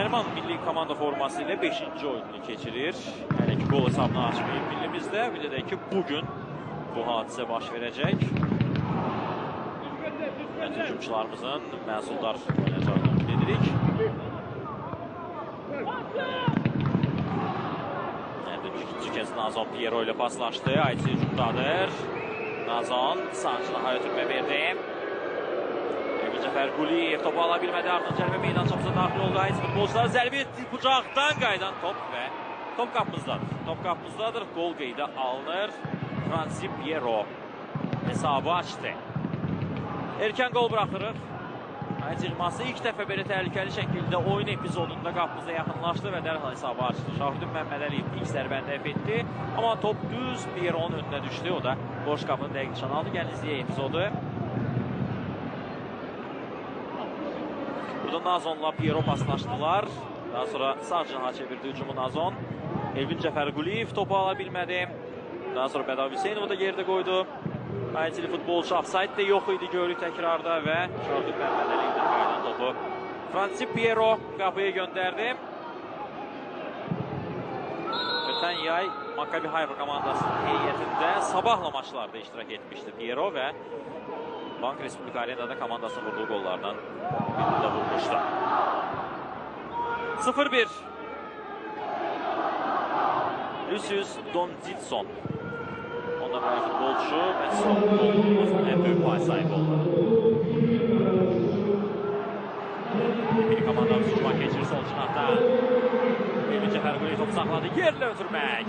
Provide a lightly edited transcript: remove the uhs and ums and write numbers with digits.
Nəriman milli komanda forması ilə 5-ci oyununu keçirir. Hələ ki, qol hesabını açmayıb millimizdə. Bir də ki, bugün bu hadisə baş verəcək. Hücumçularımızın məhsuldar oynayacağını ümid edirik. İkinci kez Nazon Piero ilə paslaşdı. Ayçi hücumdadır. Nazon sancılaha ötürmə verdi. Cəfər Quliyev topu ala bilmədi. Ardın cəlbə meydançamıza daxil oldu. Ayçi futbolcular zərbi etdi. Bucaqdan qaydan top və top qapımızdadır. Top qapımızdadır. Gol qeydə alınır. Fransi Piero hesabı açdı. Erkən qol buraxırıq. Ayçi yığması ilk dəfə belə təhlükəli şəkildə oyun epizodunda qapımıza yaxınlaşdı və dərhal hesabı açdı. Şahidin Məmmədəliyev ilk zərbəni dəf etdi. Amma top düz Piero'nun önünə düşdü. O da boş qapını dəqiq nişan aldı. Gəlin izləyək epizodu. Burada Nazon'la Piero paslaşdılar. Daha sonra sağ canaha çevirdi hücumu Nazon. Elvin Cəfər Quliyev topu ala bilmədi. Daha sonra Bədavi Hüseyinov da geride qoydu. Ayçili futbolçu offside de yox idi görük təkrarda və Şahid Məmmədəliyevdən qaydan topu Fransi Piero qapıya göndərdi. Ötən yay Maccabi Haifa komandasının heyətində sabahla maçlarda iştirak etmişdi Piero və Bank Respublika Arenada komandasının vurduğu qollardan birində vurmuşdu. 0-1. Lucius Donzitson. Ondan böyle futbolcu ve son golumuz en büyük pay sahibi oldu. Bir komandamız hücuma keçir sol cinahda. Elvin Cəfər Quliyev topu saxladı. Yerlə ötürmək.